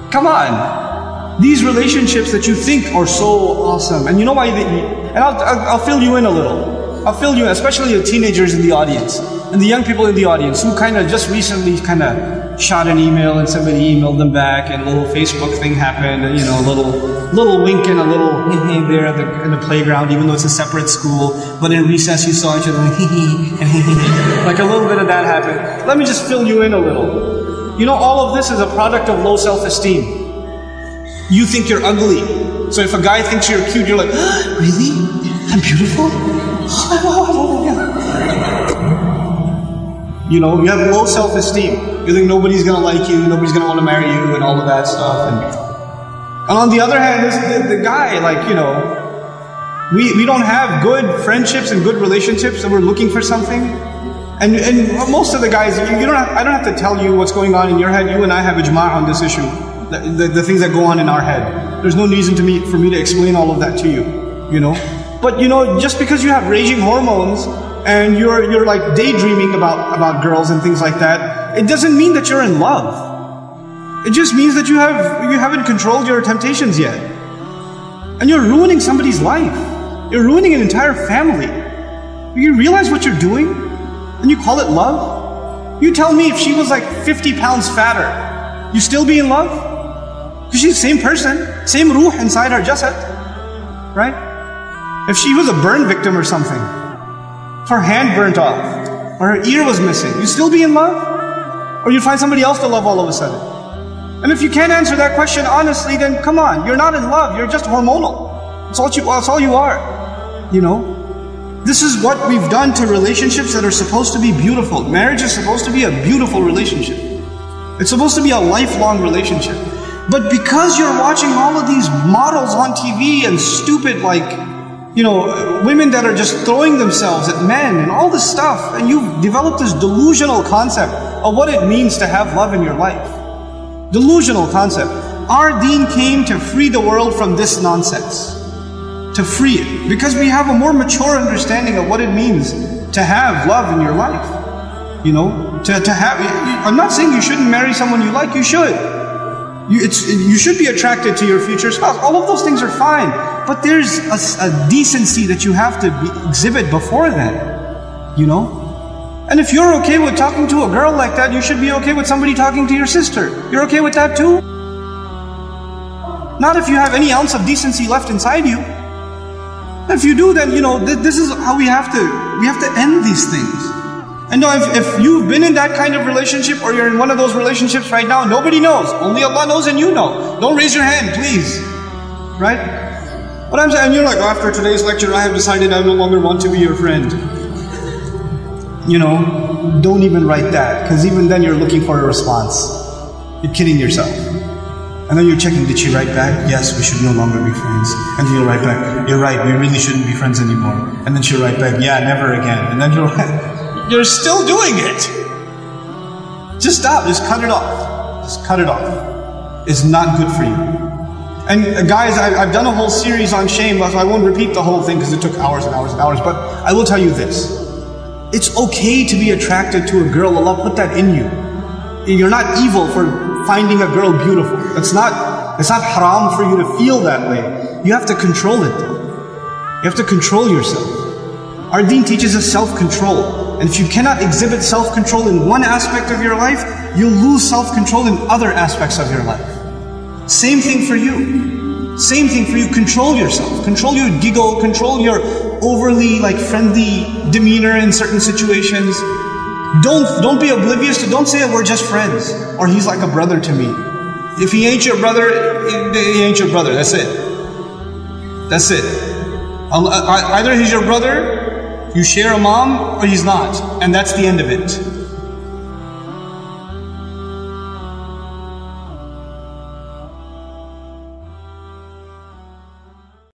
Come on. These relationships that you think are so awesome, and you know why and I'll fill you in a little. I'll fill you in, especially the teenagers in the audience, and the young people in the audience who kind of just recently kind of shot an email and somebody emailed them back and a little Facebook thing happened, and a little wink and a little there in the playground, even though it's a separate school, but in recess you saw each other like a little bit of that happened. Let me just fill you in a little. All of this is a product of low self-esteem. You think you're ugly. So if a guy thinks you're cute, you're like, really? I'm beautiful? You have low self-esteem. You think nobody's going to like you, nobody's going to want to marry you, and all of that stuff. And on the other hand, the guy, we don't have good friendships and good relationships, and we're looking for something. And most of the guys, I don't have to tell you what's going on in your head. You and I have ijma' on this issue. The things that go on in our head. There's no reason for me to explain all of that to you. But just because you have raging hormones and you're like daydreaming about girls and things like that, it doesn't mean that you're in love. It just means that you haven't controlled your temptations yet. And you're ruining somebody's life. You're ruining an entire family. You realize what you're doing? And you call it love? You tell me if she was like 50 pounds fatter, you still be in love? Because she's the same person, same ruh inside her jasad, right? If she was a burn victim or something, if her hand burnt off, or her ear was missing, you still be in love? Or you find somebody else to love all of a sudden? And if you can't answer that question honestly, then come on, you're not in love, you're just hormonal. That's all you are, This is what we've done to relationships that are supposed to be beautiful. Marriage is supposed to be a beautiful relationship. It's supposed to be a lifelong relationship. But because you're watching all of these models on TV and stupid women that are just throwing themselves at men and all this stuff, and you've developed this delusional concept of what it means to have love in your life. Delusional concept. Our deen came to free the world from this nonsense. To free it, because we have a more mature understanding of what it means to have love in your life. To have. I'm not saying you shouldn't marry someone you like. You should. You should be attracted to your future spouse. All of those things are fine, but there's a decency that you have to exhibit before then. And if you're okay with talking to a girl like that, you should be okay with somebody talking to your sister. You're okay with that too? Not if you have any ounce of decency left inside you. If you do, then this is how we have to end these things. And if you've been in that kind of relationship, or you're in one of those relationships right now, nobody knows. Only Allah knows and you know. Don't raise your hand, please. Right? But I'm saying, you're like, after today's lecture, I have decided I no longer want to be your friend. Don't even write that, because even then you're looking for a response. You're kidding yourself. And then you're checking, did she write back? Yes, we should no longer be friends. And then you'll write back, you're right, we really shouldn't be friends anymore. And then she'll write back, yeah, never again. And then you're still doing it. Just stop, just cut it off. Just cut it off. It's not good for you. And guys, I've done a whole series on shame, so I won't repeat the whole thing because it took hours and hours and hours. But I will tell you this. It's okay to be attracted to a girl. Allah put that in you. You're not evil for finding a girl beautiful. It's not haram for you to feel that way. You have to control it though. You have to control yourself. Our deen teaches us self-control. And if you cannot exhibit self-control in one aspect of your life, you'll lose self-control in other aspects of your life. Same thing for you. Same thing for you. Control yourself. Control your giggle. Control your overly friendly demeanor in certain situations. Don't be oblivious to, don't say we're just friends, or he's like a brother to me. If he ain't your brother, he ain't your brother. That's it. That's it. Either he's your brother, you share a mom, or he's not. And that's the end of it.